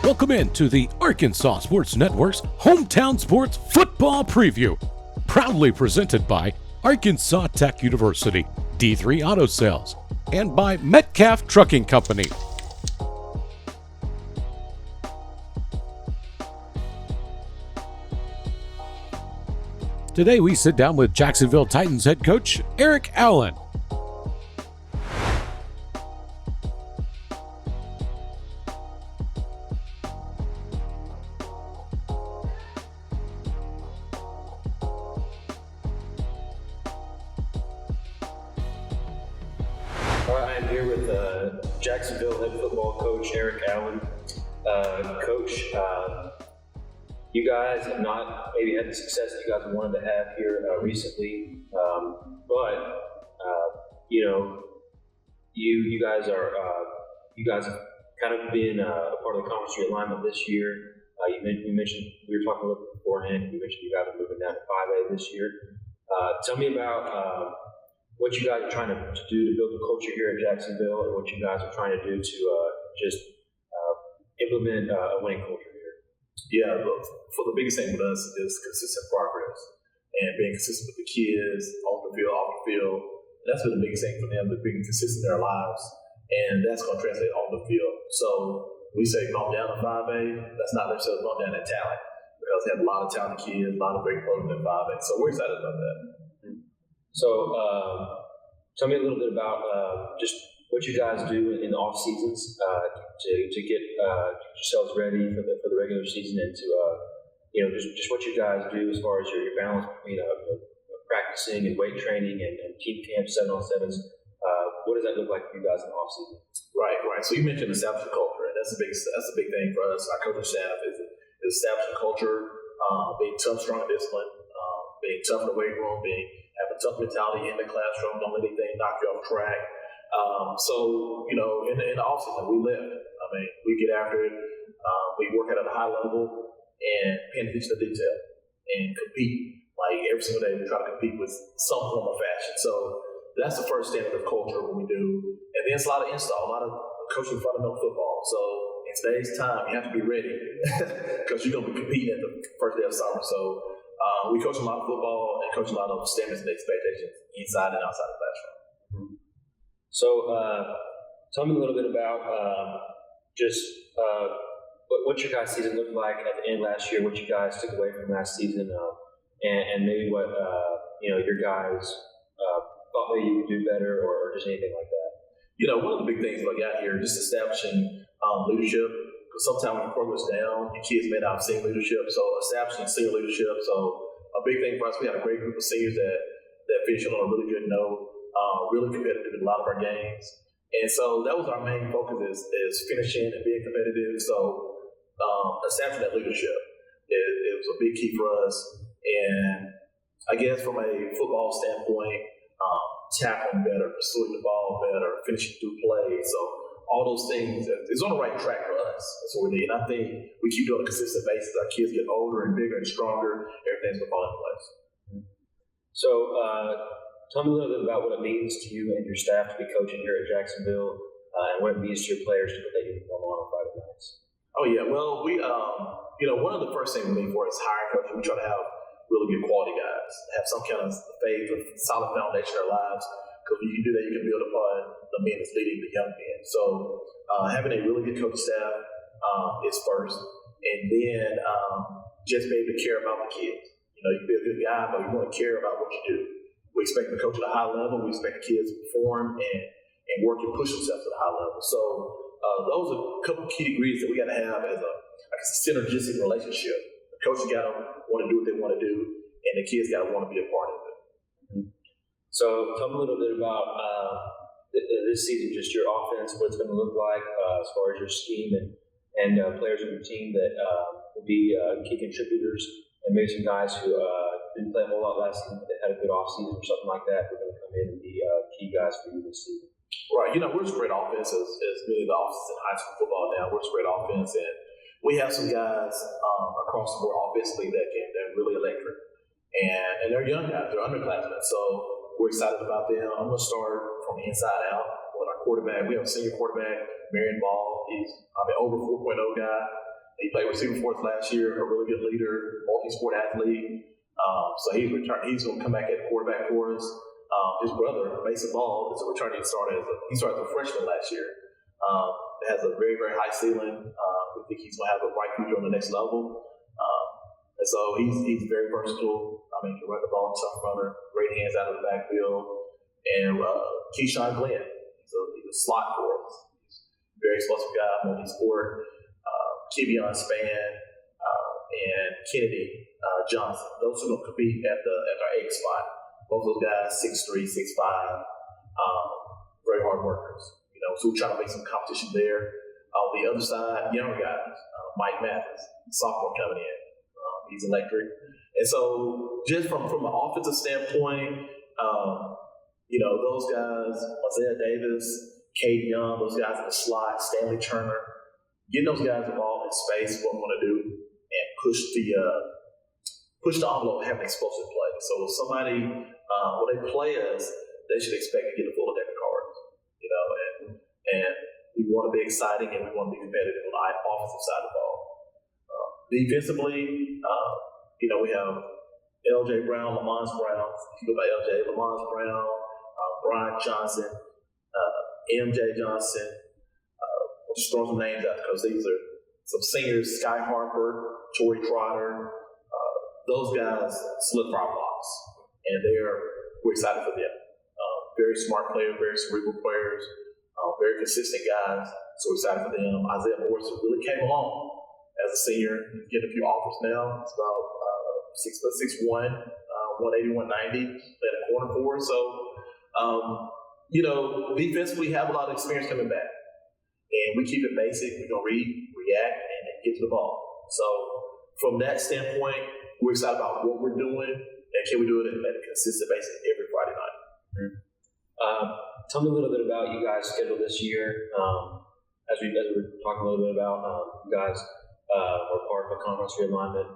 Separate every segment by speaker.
Speaker 1: Welcome in to the Arkansas Sports Network's Hometown Sports Football Preview, proudly presented by Arkansas Tech University, D3 Auto Sales, and by Metcalf Trucking Company. Today we sit down with Jacksonville Titans head coach Eric Allen.
Speaker 2: I am here with Jacksonville head football coach Eric Allen. Coach, you guys have not maybe had the success that you guys wanted to have here recently, but you guys have kind of been a part of the conference realignment this year. You mentioned, we were talking a little bit beforehand. You mentioned you guys are moving down to 5A this year. Tell me about what you guys are trying to do to build a culture here in Jacksonville, and what you guys are trying to do to just implement a winning culture here.
Speaker 3: Yeah, look, for the biggest thing with us is consistent progress and being consistent with the kids on the field, off the field. That's been the biggest thing for them, to being consistent in their lives, and that's going to translate on the field. So we say bump down to 5A, that's not necessarily bump down in talent, because they have a lot of talented kids, a lot of great programs in 5A. So we're excited about that.
Speaker 2: So tell me a little bit about just what you guys do in the off seasons to get yourselves ready for the regular season, and to just what you guys do as far as your balance between practicing and weight training and team camps, 7-on-7s. What does that look like for you guys in the off season?
Speaker 3: Right. So you mentioned establishing culture, and that's a big thing for us. Our coaching staff is establishing culture, being tough, strong, and disciplined, being tough in the weight room, have a tough mentality in the classroom, don't let anything knock you off track. In the offseason, we lift. I mean, we get after it. We work at a high level and pay attention to detail and compete. Like every single day, we try to compete with some form of fashion. So that's the first standard of culture, what we do. And then it's a lot of install, a lot of coaching fundamental football. So in today's time, you have to be ready because you're going to be competing at the first day of summer. So we coach a lot of football and coach a lot of standards and expectations inside and outside the classroom.
Speaker 2: Mm-hmm. So tell me a little bit about what your guys' season looked like at the end last year, what you guys took away from last season, and maybe what your guys thought maybe you could do better, or just anything like that.
Speaker 3: One of the big things when I got here, just establishing leadership. Because sometimes when the program is down, the kids may not have seen leadership. So establishing senior leadership. So a big thing for us, we had a great group of seniors that finished on a really good note, really competitive in a lot of our games. And so that was our main focus, is finishing and being competitive. So establishing that leadership, it was a big key for us. And I guess from a football standpoint, tackling better, pursuing the ball better, finishing through play. So all those things, it's on the right track for us. That's what we need. And I think we keep doing a consistent basis. Our kids get older and bigger and stronger. Everything's going to fall into place.
Speaker 2: So tell me a little bit about what it means to you and your staff to be coaching here at Jacksonville, and what it means to your players to put that uniform on Friday nights.
Speaker 3: Oh, yeah. Well, we, one of the first things we need for is hiring coaches. We try to have really good quality guys, have some kind of faith, a solid foundation in their lives. Because when you can do that, you can build upon the men that's leading the young men. So having a really good coaching staff is first. And then just be able to care about the kids. You can be a good guy, but you want to care about what you do. We expect the coach at a high level. We expect the kids to perform and work and push themselves to the high level. So those are a couple key degrees that we got to have as a synergistic relationship. The coaches got to want to do what they want to do, and the kids got to want to be a part of it.
Speaker 2: Mm-hmm. So tell me a little bit about this season, just your offense, what it's going to look like as far as your scheme and players on your team that will be key contributors, and maybe some guys who didn't play a whole lot last season, but they had a good offseason or something like that. We're going to come in and be key guys for you this season.
Speaker 3: Right. We're a spread offense as many of the offenses in high school football now. We're a spread offense, and we have some guys across the board offensively they're really electric. And they're young guys, they're underclassmen. So we're excited about them. I'm going to start from the inside out with our quarterback. We have a senior quarterback, Marion Ball. He's over 4.0 guy. He played receiver for us last year, a really good leader, multi-sport athlete. So he's returned. He's going to come back at quarterback for us. His brother, Mason Ball, is a returning starter. He started as a freshman last year. Has a very, very high ceiling. We think he's going to have a bright future on the next level. And so he's very versatile. I mean, he can run the ball, tough runner, great hands out of the backfield. And Keyshawn Glenn, he's a slot for us. He's a very explosive guy, multi-sport. Kevion Span and Kennedy Johnson. Those are going to compete at our 8 spot. Both those guys, 6'3", 6'5", very hard workers. So we're trying to make some competition there. On the other side, younger guys, Mike Mathis, sophomore coming in. He's electric. And so just from an offensive standpoint, those guys, Isaiah Davis, Cade Young, those guys in the slot, Stanley Turner, getting those guys involved in space, what we want to do, and push the envelope, have an explosive play. So if somebody, when they play us, they should expect to get a full deck of cards, and we want to be exciting and we want to be competitive on the offensive side of the ball. Defensively, we have L.J. Brown, Lamont Brown. If you go by L.J., Lamont Brown, Brian Johnson, M.J. Johnson. I'll just throw some names out because these are some seniors, Sky Harper, Torrey Trotter. Those guys solidify our blocks, and we're excited for them. Very smart players, very cerebral players, very consistent guys, so we're excited for them. Isaiah Morrison really came along as a senior. He's getting a few offers now. It's about 6'6", 180, 190, playing a corner for us. So, defensively, we have a lot of experience coming back. And we keep it basic. We're going to read, react, and get to the ball. So from that standpoint, we're excited about what we're doing, and can we do it at a consistent basis every Friday night.
Speaker 2: Tell me a little bit about you guys' schedule this year. As we were talking a little bit about, you guys were part of a conference realignment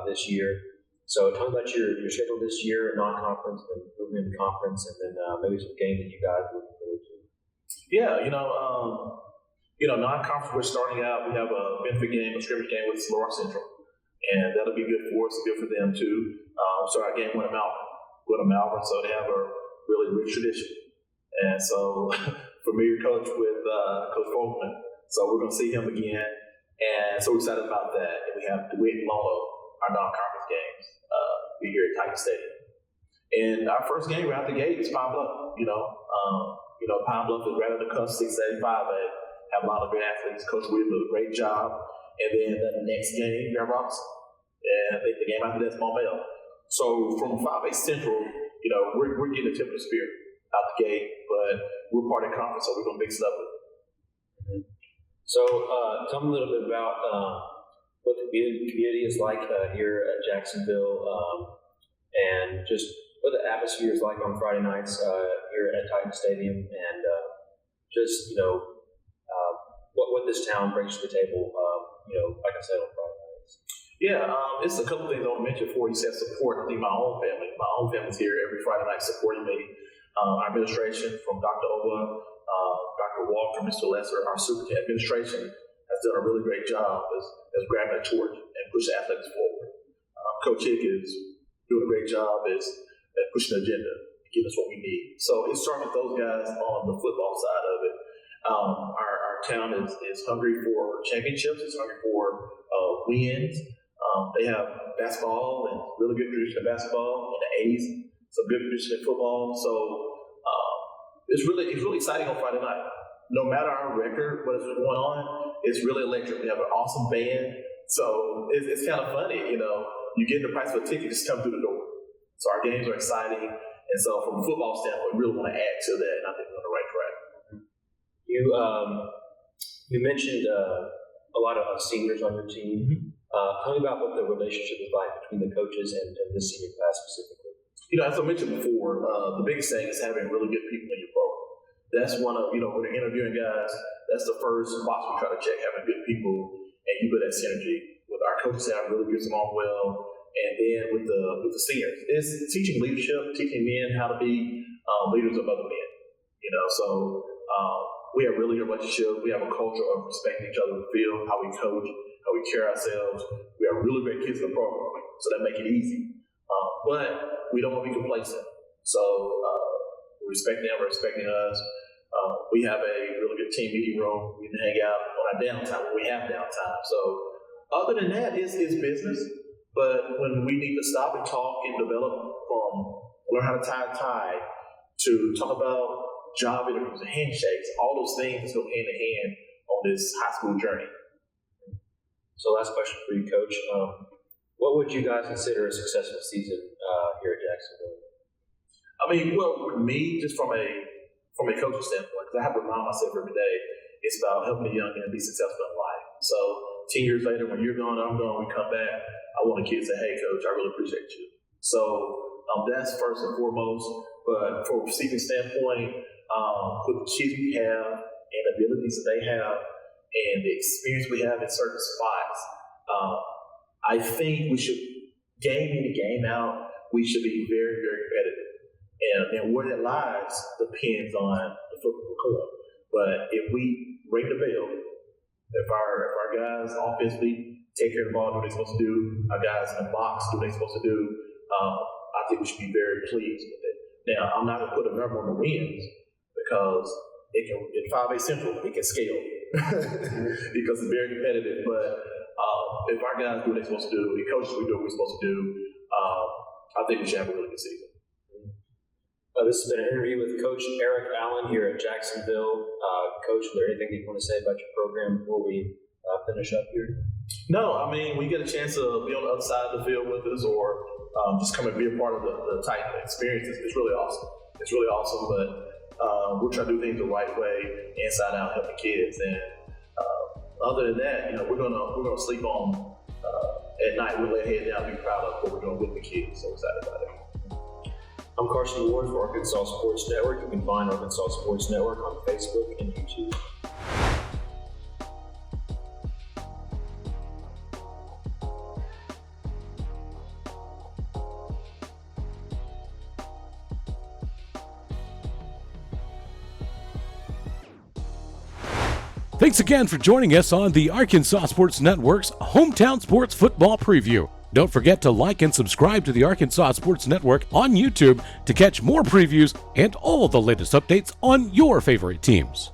Speaker 2: this year. So tell me about your schedule this year, non-conference, and moving into conference, and then maybe some games that you guys would look forward to.
Speaker 3: Yeah, non-conference, we're starting out. We have a benefit game, a scrimmage game with Florida Central, and that'll be good for us, good for them too. So our game went to Malvern, so they have a really rich tradition. And so, familiar coach with Coach Folkman, so we're going to see him again, and so we're excited about that. And we have DeWitt and Lolo, our non-conference games, be here at Titan Stadium. And our first game right out the gate is Pine Bluff. Pine Bluff is right on the cusp, 685A. Have a lot of great athletes. Coach Williams did a great job. And then the next game, Bear Robinson. And I think the game after that's Maumelle. So from 5A Central, we're getting a tip of the spear out the gate, but we're part of the conference, so we're going to mix it up with it.
Speaker 2: Mm-hmm. So tell me a little bit about what the community is like here at Jacksonville, and just what the atmosphere is like on Friday nights here at Titan Stadium, and just what this town brings to the table. Like I said, on Friday nights.
Speaker 3: Yeah, it's a couple things I want to mention before you said support. I think my own family's here every Friday night supporting me. Our administration, from Dr. Oba, Dr. Walker, Mr. Lesser, our superintendent administration has done a really great job as grabbing a torch and pushing athletics forward. Coach Hick is doing a great job as pushing the agenda, giving us what we need. So it starts with those guys on the football side of it. Our town is hungry for championships. It's hungry for wins. They have basketball and really good tradition of basketball in the 80s. Some good tradition in football. So it's really exciting on Friday night. No matter our record, what is going on, it's really electric. We have an awesome band. So it's kind of funny, you get the price of a ticket, just come through the door. So our games are exciting. And so from a football standpoint, we really want to add to that, and I think we're on the right track.
Speaker 2: You mentioned a lot of seniors on your team. Mm-hmm. Tell me about what the relationship is like between the coaches and the senior class specifically.
Speaker 3: As I mentioned before, the biggest thing is having really good people in your program. That's one of, when you're interviewing guys, that's the first box we try to check, having good people and you build that synergy. With our coaches have really good along well, and then with the seniors, it's teaching leadership, teaching men how to be leaders of other men. So we have really good relationship. We have a culture of respecting each other in the field, how we coach, how We carry ourselves. We have really great kids in the program, so that make it easy. But we don't want to be complacent. So we respect them, we're respecting us. We have a really good team meeting room. We can hang out on our downtime when we have downtime. So other than that, it's business. But when we need to stop and talk and develop learn how to tie a tie, to talk about job interviews and handshakes, all those things go hand in hand on this high school journey.
Speaker 2: So last question for you, Coach. What would you guys consider a successful season here at Jacksonville?
Speaker 3: I mean, well, with me, just from a coaching standpoint, because I have to remind myself every day, it's about helping the young and be successful in life. So 10 years later, when you're gone, I'm gone, we come back, I want a kid to say, hey, Coach, I really appreciate you. So that's first and foremost. But from a receiving standpoint, with the kids we have and the abilities that they have and the experience we have in certain spots, I think we should, game in and game out, we should be very, very competitive. And where that lies depends on the football club. But if we ring the bell, if our guys offensively take care of the ball, do what they're supposed to do, our guys in the box do what they're supposed to do, I think we should be very pleased with it. Now, I'm not going to put a number on the wins because it can, in 5A Central, it can scale because it's very competitive. But if our guys do what they're supposed to do, the coaches we do what we're supposed to do, I think we should have a really good season.
Speaker 2: This has been an interview with Coach Eric Allen here at Jacksonville. Coach, is there anything you want to say about your program before we finish up here?
Speaker 3: No, I mean, we get a chance to be on the other side of the field with us or just come and be a part of the type experience. It's really awesome. It's really awesome, but we're trying to do things the right way, inside out, helping kids. And other than that, we're gonna sleep on at night. We'll lay head down, be proud of what we're doing with the kids. So excited about it.
Speaker 2: I'm Carson Ward for Arkansas Sports Network. You can find Arkansas Sports Network on Facebook and YouTube.
Speaker 1: Thanks again for joining us on the Arkansas Sports Network's Hometown Sports Football Preview. Don't forget to like and subscribe to the Arkansas Sports Network on YouTube to catch more previews and all the latest updates on your favorite teams.